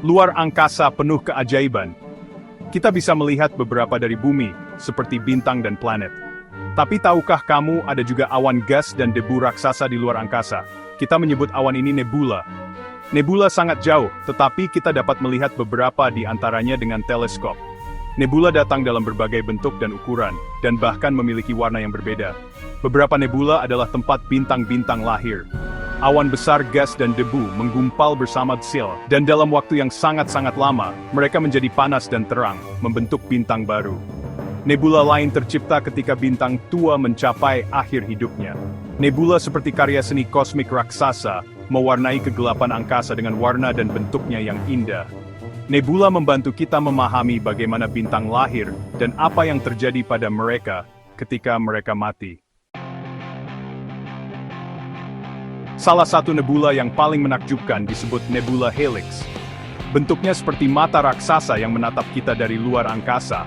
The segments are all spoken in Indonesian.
Luar angkasa penuh keajaiban. Kita bisa melihat beberapa dari bumi, seperti bintang dan planet. Tapi tahukah kamu ada juga awan gas dan debu raksasa di luar angkasa? Kita menyebut awan ini nebula. Nebula sangat jauh, tetapi kita dapat melihat beberapa di antaranya dengan teleskop. Nebula datang dalam berbagai bentuk dan ukuran, dan bahkan memiliki warna yang berbeda. Beberapa nebula adalah tempat bintang-bintang lahir. Awan besar gas dan debu menggumpal bersama sil, dan dalam waktu yang sangat-sangat lama, mereka menjadi panas dan terang, membentuk bintang baru. Nebula lain tercipta ketika bintang tua mencapai akhir hidupnya. Nebula seperti karya seni kosmik raksasa, mewarnai kegelapan angkasa dengan warna dan bentuknya yang indah. Nebula membantu kita memahami bagaimana bintang lahir dan apa yang terjadi pada mereka ketika mereka mati. Salah satu nebula yang paling menakjubkan disebut Nebula Helix. Bentuknya seperti mata raksasa yang menatap kita dari luar angkasa.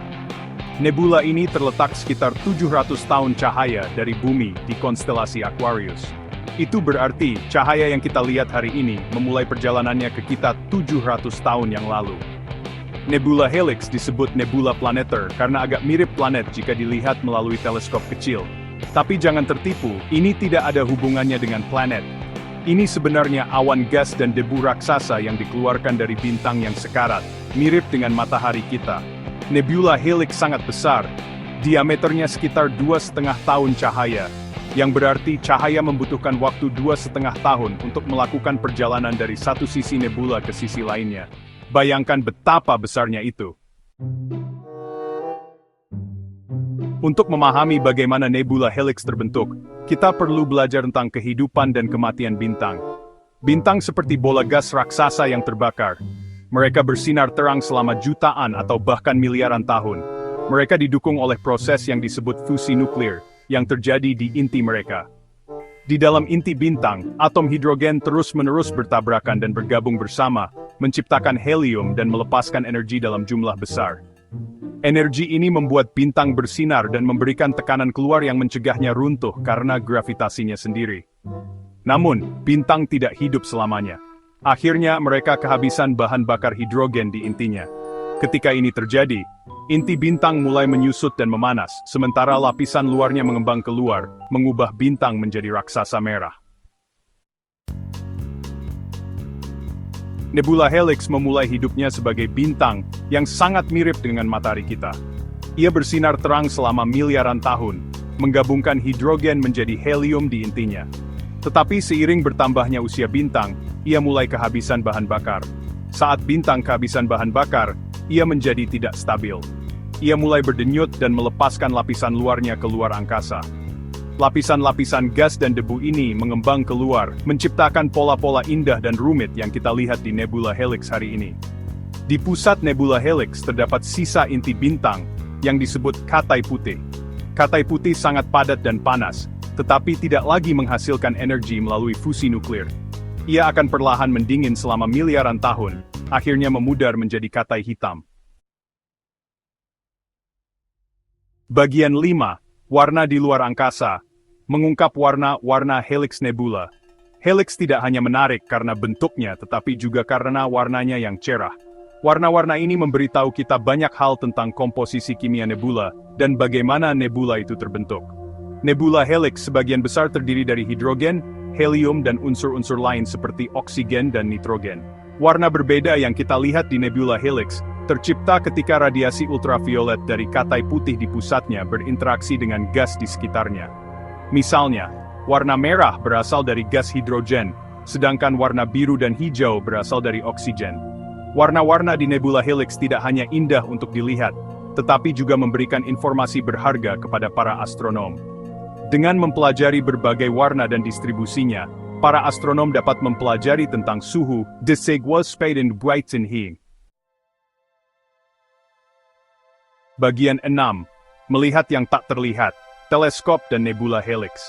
Nebula ini terletak sekitar 700 tahun cahaya dari bumi di konstelasi Aquarius. Itu berarti cahaya yang kita lihat hari ini memulai perjalanannya ke kita 700 tahun yang lalu. Nebula Helix disebut nebula planeter karena agak mirip planet jika dilihat melalui teleskop kecil. Tapi jangan tertipu, ini tidak ada hubungannya dengan planet. Ini sebenarnya awan gas dan debu raksasa yang dikeluarkan dari bintang yang sekarat, mirip dengan matahari kita. Nebula Helix sangat besar, diameternya sekitar 2,5 tahun cahaya, yang berarti cahaya membutuhkan waktu 2,5 tahun untuk melakukan perjalanan dari satu sisi nebula ke sisi lainnya. Bayangkan betapa besarnya itu. Untuk memahami bagaimana Nebula Helix terbentuk, kita perlu belajar tentang kehidupan dan kematian bintang. Bintang seperti bola gas raksasa yang terbakar. Mereka bersinar terang selama jutaan atau bahkan miliaran tahun. Mereka didukung oleh proses yang disebut fusi nuklir, yang terjadi di inti mereka. Di dalam inti bintang, atom hidrogen terus-menerus bertabrakan dan bergabung bersama, menciptakan helium dan melepaskan energi dalam jumlah besar. Energi ini membuat bintang bersinar dan memberikan tekanan keluar yang mencegahnya runtuh karena gravitasinya sendiri. Namun, bintang tidak hidup selamanya. Akhirnya mereka kehabisan bahan bakar hidrogen di intinya. Ketika ini terjadi, inti bintang mulai menyusut dan memanas, sementara lapisan luarnya mengembang keluar, mengubah bintang menjadi raksasa merah. Nebula Helix memulai hidupnya sebagai bintang yang sangat mirip dengan matahari kita. Ia bersinar terang selama miliaran tahun, menggabungkan hidrogen menjadi helium di intinya. Tetapi seiring bertambahnya usia bintang, ia mulai kehabisan bahan bakar. Saat bintang kehabisan bahan bakar, ia menjadi tidak stabil. Ia mulai berdenyut dan melepaskan lapisan luarnya ke luar angkasa. Lapisan-lapisan gas dan debu ini mengembang keluar, menciptakan pola-pola indah dan rumit yang kita lihat di Nebula Helix hari ini. Di pusat Nebula Helix terdapat sisa inti bintang yang disebut katai putih. Katai putih sangat padat dan panas, tetapi tidak lagi menghasilkan energi melalui fusi nuklir. Ia akan perlahan mendingin selama miliaran tahun, akhirnya memudar menjadi katai hitam. Bagian 5. Warna di luar angkasa. Mengungkap warna-warna Helix Nebula. Helix tidak hanya menarik karena bentuknya, tetapi juga karena warnanya yang cerah. Warna-warna ini memberitahu kita banyak hal tentang komposisi kimia nebula, dan bagaimana nebula itu terbentuk. Nebula Helix sebagian besar terdiri dari hidrogen, helium dan unsur-unsur lain seperti oksigen dan nitrogen. Warna berbeda yang kita lihat di Nebula Helix, tercipta ketika radiasi ultraviolet dari katai putih di pusatnya berinteraksi dengan gas di sekitarnya. Misalnya, warna merah berasal dari gas hidrogen, sedangkan warna biru dan hijau berasal dari oksigen. Warna-warna di Nebula Helix tidak hanya indah untuk dilihat, tetapi juga memberikan informasi berharga kepada para astronom. Dengan mempelajari berbagai warna dan distribusinya, para astronom dapat mempelajari tentang suhu, desigualspeden buitenhing. Bagian 6. Melihat yang tak terlihat. Teleskop dan Nebula Helix.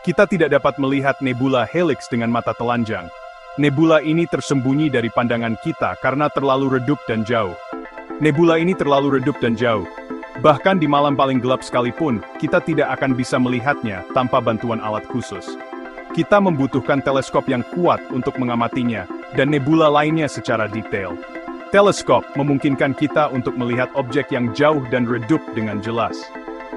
Kita tidak dapat melihat Nebula Helix dengan mata telanjang. Nebula ini tersembunyi dari pandangan kita karena terlalu redup dan jauh. Nebula ini terlalu redup dan jauh. Bahkan di malam paling gelap sekalipun, kita tidak akan bisa melihatnya tanpa bantuan alat khusus. Kita membutuhkan teleskop yang kuat untuk mengamatinya, dan nebula lainnya secara detail. Teleskop memungkinkan kita untuk melihat objek yang jauh dan redup dengan jelas.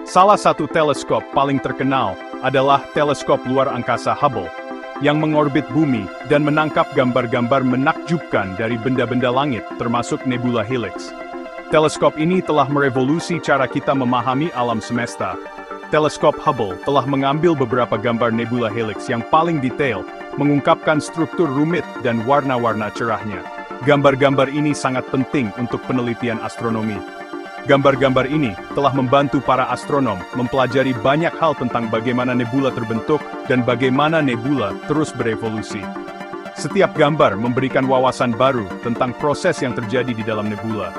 Salah satu teleskop paling terkenal adalah teleskop luar angkasa Hubble, yang mengorbit bumi dan menangkap gambar-gambar menakjubkan dari benda-benda langit, termasuk nebula Helix. Teleskop ini telah merevolusi cara kita memahami alam semesta. Teleskop Hubble telah mengambil beberapa gambar nebula Helix yang paling detail, mengungkapkan struktur rumit dan warna-warna cerahnya. Gambar-gambar ini sangat penting untuk penelitian astronomi. Gambar-gambar ini telah membantu para astronom mempelajari banyak hal tentang bagaimana nebula terbentuk dan bagaimana nebula terus berevolusi. Setiap gambar memberikan wawasan baru tentang proses yang terjadi di dalam nebula.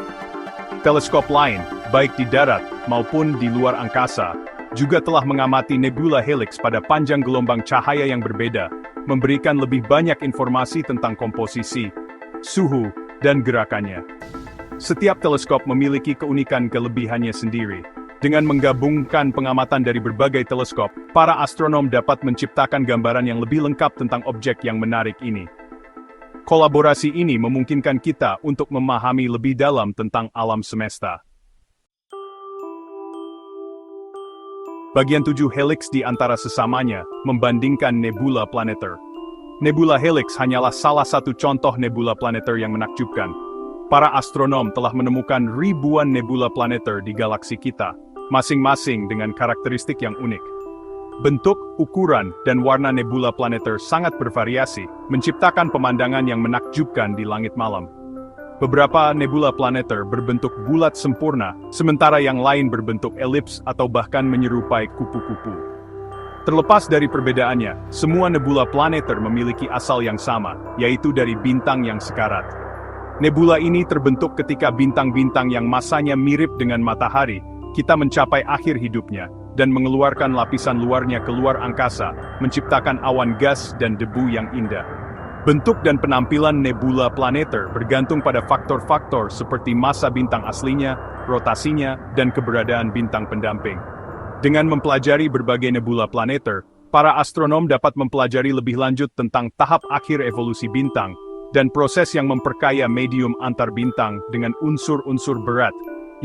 Teleskop lain, baik di darat maupun di luar angkasa, juga telah mengamati nebula Helix pada panjang gelombang cahaya yang berbeda, memberikan lebih banyak informasi tentang komposisi, suhu, dan gerakannya. Setiap teleskop memiliki keunikan kelebihannya sendiri. Dengan menggabungkan pengamatan dari berbagai teleskop, para astronom dapat menciptakan gambaran yang lebih lengkap tentang objek yang menarik ini. Kolaborasi ini memungkinkan kita untuk memahami lebih dalam tentang alam semesta. Bagian 7 helix di antara sesamanya membandingkan nebula planeter. Nebula Helix hanyalah salah satu contoh nebula planeter yang menakjubkan. Para astronom telah menemukan ribuan nebula planeter di galaksi kita, masing-masing dengan karakteristik yang unik. Bentuk, ukuran, dan warna nebula planeter sangat bervariasi, menciptakan pemandangan yang menakjubkan di langit malam. Beberapa nebula planeter berbentuk bulat sempurna, sementara yang lain berbentuk elips atau bahkan menyerupai kupu-kupu. Terlepas dari perbedaannya, semua nebula planeter memiliki asal yang sama, yaitu dari bintang yang sekarat. Nebula ini terbentuk ketika bintang-bintang yang masanya mirip dengan matahari, kita mencapai akhir hidupnya, dan mengeluarkan lapisan luarnya ke luar angkasa, menciptakan awan gas dan debu yang indah. Bentuk dan penampilan nebula planeter bergantung pada faktor-faktor seperti massa bintang aslinya, rotasinya, dan keberadaan bintang pendamping. Dengan mempelajari berbagai nebula planeter, para astronom dapat mempelajari lebih lanjut tentang tahap akhir evolusi bintang, dan proses yang memperkaya medium antar bintang dengan unsur-unsur berat,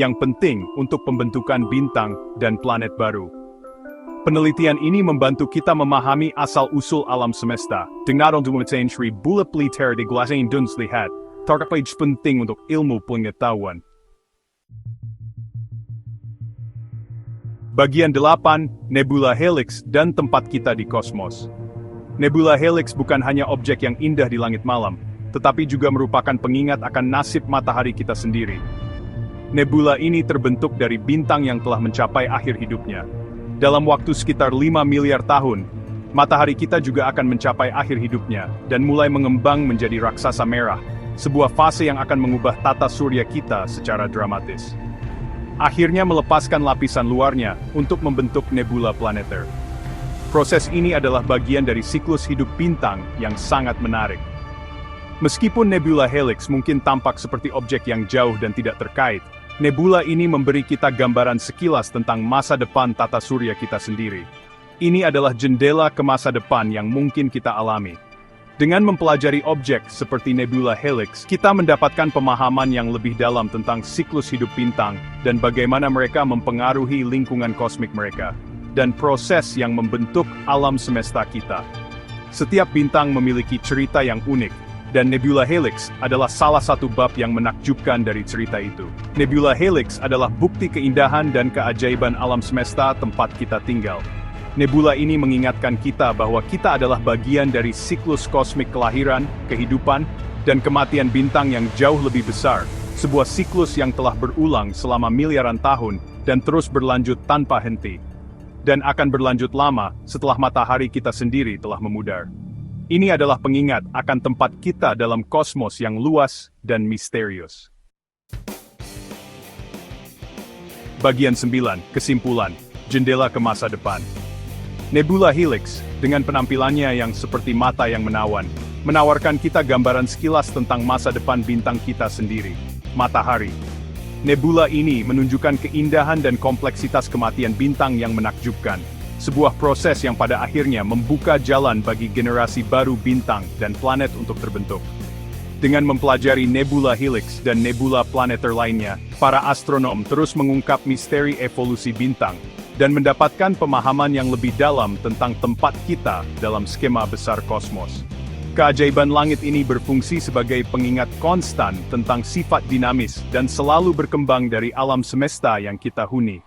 yang penting untuk pembentukan bintang dan planet baru. Penelitian ini membantu kita memahami asal-usul alam semesta, dengan untuk mengetahui bulat peliter di glasin duns lihat, terdapat penting untuk ilmu pengetahuan. Bagian 8, Nebula Helix dan tempat kita di kosmos. Nebula Helix bukan hanya objek yang indah di langit malam, tetapi juga merupakan pengingat akan nasib matahari kita sendiri. Nebula ini terbentuk dari bintang yang telah mencapai akhir hidupnya. Dalam waktu sekitar 5 miliar tahun, matahari kita juga akan mencapai akhir hidupnya, dan mulai mengembang menjadi raksasa merah, sebuah fase yang akan mengubah tata surya kita secara dramatis. Akhirnya melepaskan lapisan luarnya untuk membentuk nebula planeter. Proses ini adalah bagian dari siklus hidup bintang yang sangat menarik. Meskipun nebula Helix mungkin tampak seperti objek yang jauh dan tidak terkait, nebula ini memberi kita gambaran sekilas tentang masa depan tata surya kita sendiri. Ini adalah jendela ke masa depan yang mungkin kita alami. Dengan mempelajari objek seperti nebula Helix, kita mendapatkan pemahaman yang lebih dalam tentang siklus hidup bintang dan bagaimana mereka mempengaruhi lingkungan kosmik mereka, dan proses yang membentuk alam semesta kita. Setiap bintang memiliki cerita yang unik, dan nebula Helix adalah salah satu bab yang menakjubkan dari cerita itu. Nebula Helix adalah bukti keindahan dan keajaiban alam semesta tempat kita tinggal. Nebula ini mengingatkan kita bahwa kita adalah bagian dari siklus kosmik kelahiran, kehidupan, dan kematian bintang yang jauh lebih besar, sebuah siklus yang telah berulang selama miliaran tahun dan terus berlanjut tanpa henti, dan akan berlanjut lama setelah matahari kita sendiri telah memudar. Ini adalah pengingat akan tempat kita dalam kosmos yang luas dan misterius. Bagian 9, Kesimpulan, Jendela ke Masa Depan. Nebula Helix, dengan penampilannya yang seperti mata yang menawan, menawarkan kita gambaran sekilas tentang masa depan bintang kita sendiri, matahari. Nebula ini menunjukkan keindahan dan kompleksitas kematian bintang yang menakjubkan, sebuah proses yang pada akhirnya membuka jalan bagi generasi baru bintang dan planet untuk terbentuk. Dengan mempelajari nebula helix dan nebula planeter lainnya, para astronom terus mengungkap misteri evolusi bintang, dan mendapatkan pemahaman yang lebih dalam tentang tempat kita dalam skema besar kosmos. Keajaiban langit ini berfungsi sebagai pengingat konstan tentang sifat dinamis dan selalu berkembang dari alam semesta yang kita huni.